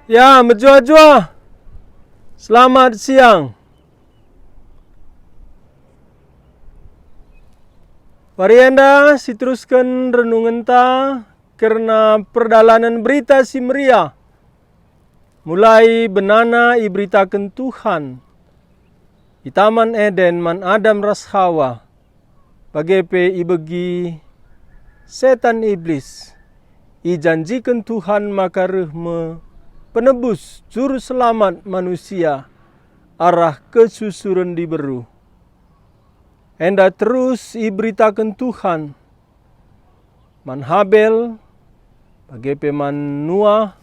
Ya, menjua-jua. Selamat siang. Mari anda teruskan renungan ta karena perdalanan berita si Maria. Mulai benana iberitakan Tuhan. Di Taman Eden man Adam ras Hawa. Bagepe ibegi setan iblis. Ijanjikan Tuhan maka rehme penebus juru selamat manusia arah kesusuran diberu. Enda terus iberitakan Tuhan man Habel bagepe man Noah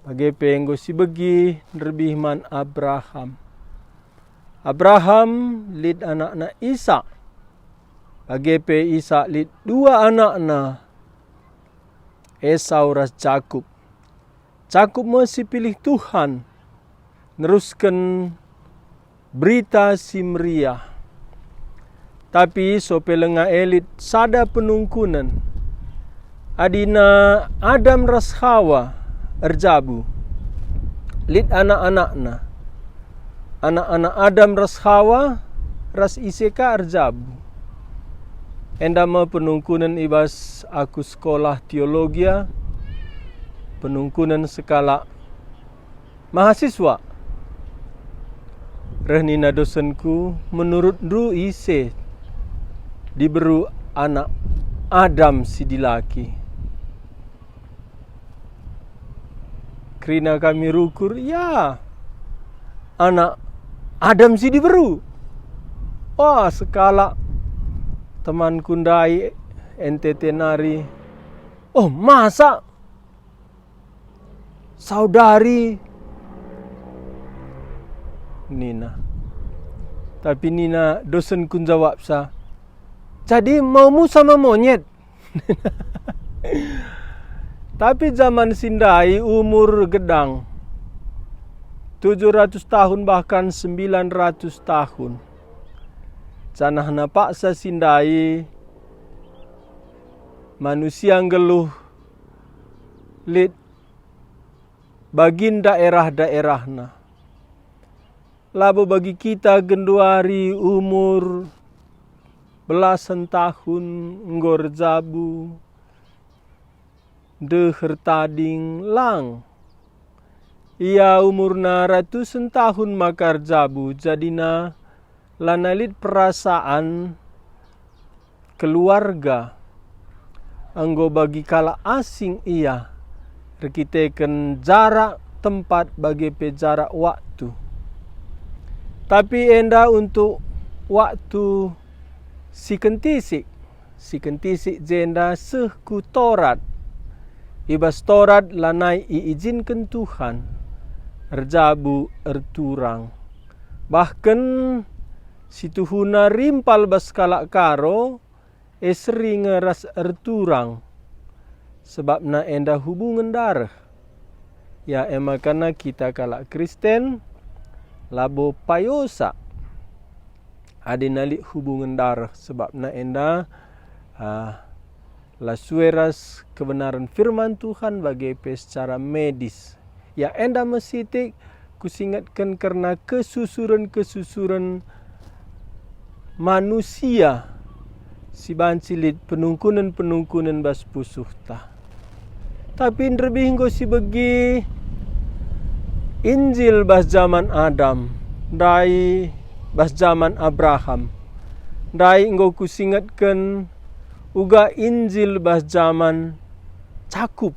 bagepe enggo si begi nerbih man Abraham. Abraham lid anakna Isa bagepe Isa lid dua anakna Esau ras Jakub. Jakub masih pilih Tuhan neruskan berita si Maria. Tapi sopelenga elit sada penungkunan. Adina Adam ras Hawa erjabu. Lid anak-anakna. Anak-anak Adam ras Hawa ras Iseka erjabu. Endama penungkunan ibas aku sekolah teologia. Penungkunan skala mahasiswa. Rehnina dosenku menurut Ru Ise diberu anak Adam si dilaki. Krina kami rukur, ya anak Adam si diberu. Wah skala teman kundai NTT nari. Oh masa saudari Nina. Tapi Nina dosen kun jawab sa. Jadi maumu sama monyet. Tapi zaman Sindai umur gedang 700 tahun bahkan 900 tahun. Canahna paksa Sindai manusia ngeluh lid bagin daerah-daerahna. Labo bagi kita genduari umur belasan tahun ngor jabu deher tading lang. Ia umurna ratusan tahun makar jabu jadina lanalit perasaan keluarga. Anggo bagi kala asing ia rekiteken jarak tempat bagi jarak waktu. Tapi enda untuk waktu sikentisik jenda sehku Torat. Ibas Torat lanai iizinkan Tuhan erjabu erturang. Bahkan situhuna rimpal bas kalak karo sering ras erturang. Sebab na enda hubungan darah. Ya emakana kita kalak Kristen labo payosa. Adinalik hubungan darah sebab na enda lasueras kebenaran firman Tuhan bagi secara medis. Ya enda mesitik kusingatkan karena kesusuran manusia si bancilit penungkunan bas pusuhta. Tapi lebih engko si begi Injil bas zaman Adam, dai bas zaman Abraham. Dai engko kusingatkan uga Injil bas zaman Jakub.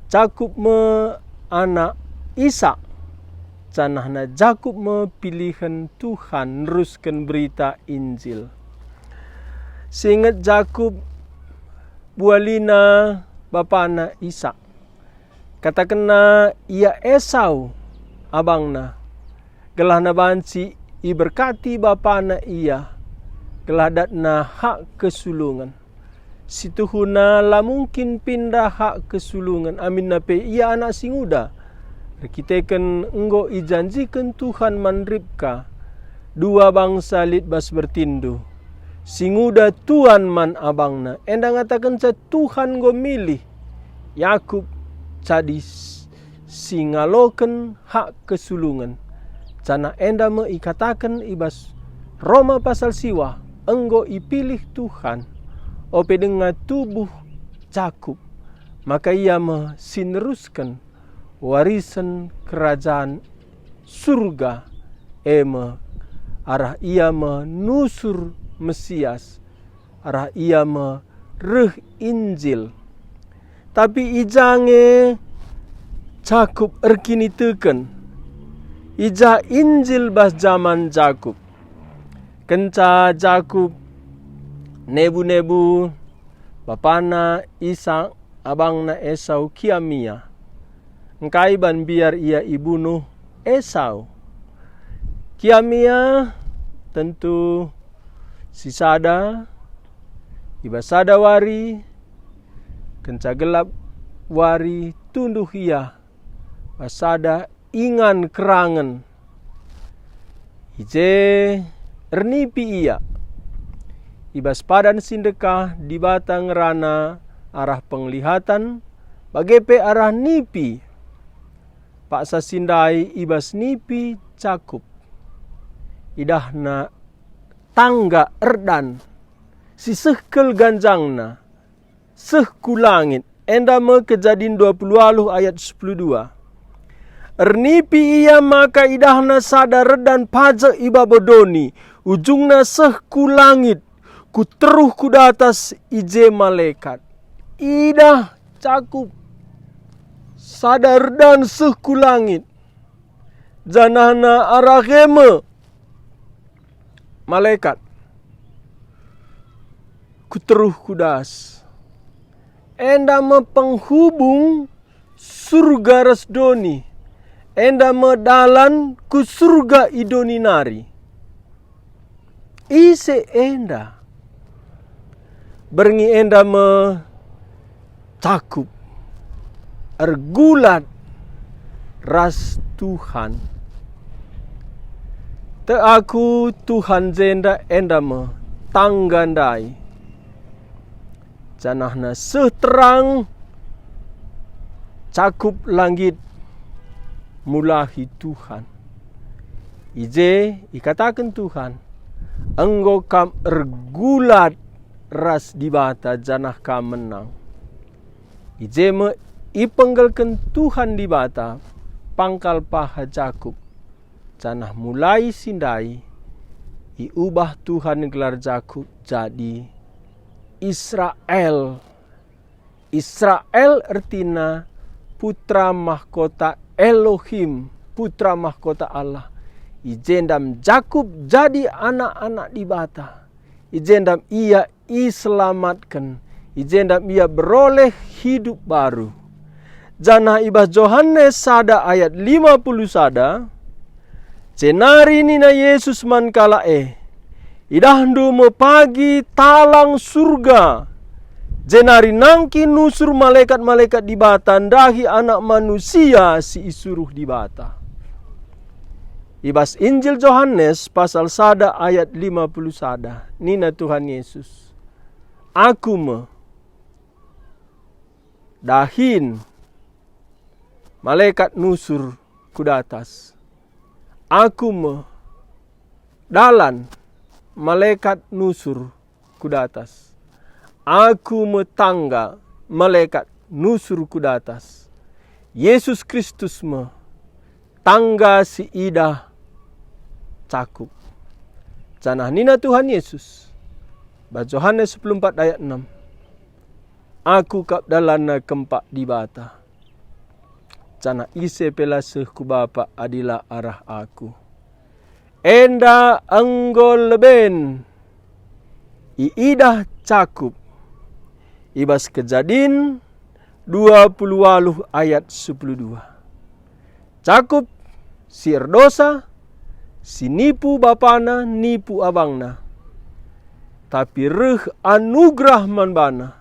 Jakub me anak Isa. Canahna Jakub me pilihan Tuhan neruskan berita Injil. Seingat Jakub bualina bapana Isa. Katakanna ia Esau abangna. Gelahna banci iberkati bapana ia. Geladatna hak kesulungan. Situhuna la mungkin pindah hak kesulungan. Amin nape ia anak singuda. Rekitekan enggo ijanjikan Tuhan manribka. Dua bangsa lit bas bertindu. Singuda Tuhan man abangna. Enda ngatakan sa Tuhan go milih Yakub jadi singaloken hak kesulungan. Cana enda me ikatakan ibas Roma pasal siwa, enggo ipilih Tuhan, ope dengan tubuh Jakub, maka ia me sineruskan warisan kerajaan surga, arah ia menusur Mesias, arah ia mereh Injil. Tapi ijange Jakub erkini teken, ija Injil bas zaman Jakub. Kenca Jakub nebu-nebu bapana Ishak, abangna Esau kiamia. Engkai ban biar ia ibunuh Esau. Kiamia tentu si sada, iba sada wari, kenca gelap wari tunduh ia, basada ingan kerangan. Ije ernipi ia, ibas padan sindekah di batang rana arah penglihatan, bagepe arah nipi. Pak sasindai ibas nipi Jakub. Idahna tangga erdan, si sehkel ganjangna, sehku langit. Enda me Kejadian 20 ayat 12. Ernipi ia maka idahna sada redan paja iba bodoni, ujungna sehku langit, ku teruh ku datas ije malaikat. Idah Jakub sada redan sehku langit, janahna araheme malaikat, ku teruh kudas. Enda me penghubung surga resdoni, enda me dalan ku surga idoninari. Ise enda berngi enda me Jakub ergulat ras Tuhan. Te aku Tuhan jenda enda me tanggandai. Janahna seterang Jakub langit mulahi Tuhan. Ije ikatakan Tuhan, engkau kam ergulat ras dibata janah kam menang. Ije me ipenggalkan Tuhan dibata pangkal paha Jakub. Janah mulai sindai, iubah Tuhan gelar Jakub jadi Israel. Israel artinya putra mahkota Elohim, putra mahkota Allah. Ijendam Jakub jadi anak-anak dibata. Ijendam ia iselamatkan. Ijendam ia beroleh hidup baru. Janah ibah Yohanes sada ayat 50 sada. Cenari nina Yesus mankala idahdu mo pagi talang surga. Jenari nangki nusur malaikat-malaikat di bata, dahi anak manusia si isuruh di bata. Ibas Injil Yohanes pasal sada ayat 50 sada. Nina Tuhan Yesus, aku me dahin malaikat nusur kudatas. Aku me dalan malaikat nusur kudatas. Aku me tangga malaikat nusur kudatas. Yesus Kristus me tangga si idah Jakub. Janah nina Tuhan Yesus. Baca Yohanes 14 ayat 6. Aku kap dalana kempak di bata. Cana ise pelaseh ku bapa adilah arah aku. Enda anggol leben iidah Jakub. Ibas Kejadian 20 ayat 12. Jakub si erdosa, si nipu bapana, nipu abangna. Tapi reh anugerah manbana.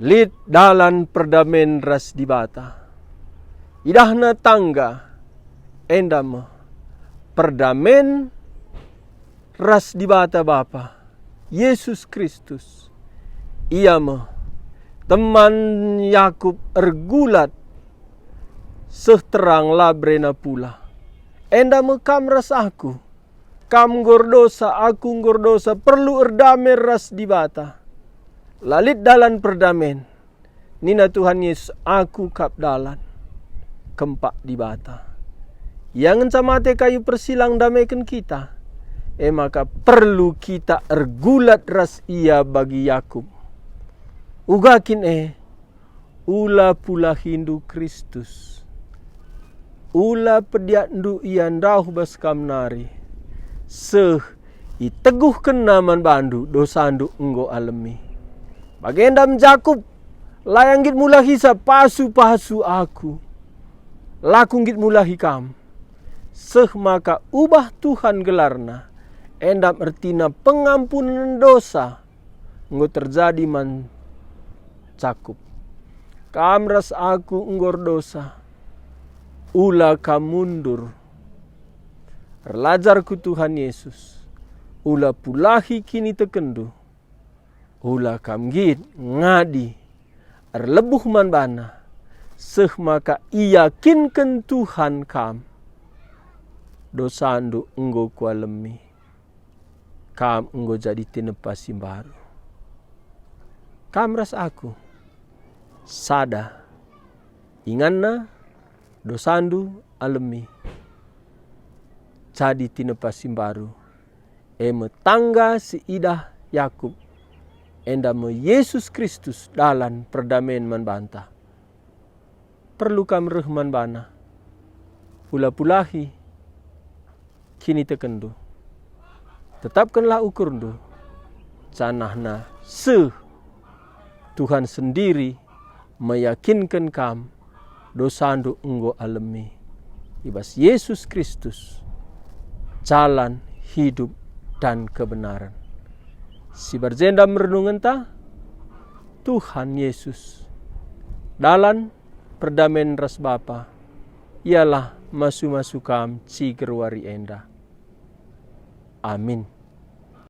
Lid dalan perdamen ras dibata. Idahna tangga endama perdamen ras dibata Bapa Yesus Kristus. Ia teman Yakub ergulat Seterang labrena pula. Enda mekam ras aku. Kam gordosa, aku gordosa, perlu erdamai ras di bata. Lalit dalan perdamen. Nina Tuhan Yesus, aku kap dalan. Kempak di bata. Yang encamate kayu persilang damaikan kita. Maka perlu kita ergulat ras ia bagi Yakub. Ugakin ula pula Hindu Kristus. Ula pediat ndu ian dahu bas kamnari. Iteguh kenaman bandu dosandu enggo alemi. Bagendam Jakub layang git mulahi sa pasu aku. Lakung git mulahi kam. Maka ubah Tuhan gelarna. Endam ertina pengampunan dosa. Enggo terjadi man Jakub. Kamras aku enggor dosa. Ula kam mundur. Erlajarku Tuhan Yesus. Ula pulahi kini tekendu. Ula kam git ngadi. Erlebuh man bana. Maka iyakinkan Tuhan kam. Dosandu enggo kualemi. Kam enggo jadi tinepasi baru. Kam ras aku. Sada. Inganna dosandu alemi. Jadi tinepasi baru. Tangga siidah Yakub. Endame Yesus Kristus dalan perdamaian man banta. Perlu kam rehman bana. Ula pulahi. Kini tekendu. Tetapkanlah ukurndu. Canahna Tuhan sendiri meyakinkan kam dosandu enggo alemi. Ibas Yesus Kristus jalan hidup dan kebenaran. Si berjenda merenungan ta Tuhan Yesus dalan perdamaian ras Bapa ialah masu kam cigerwari enda. Amin.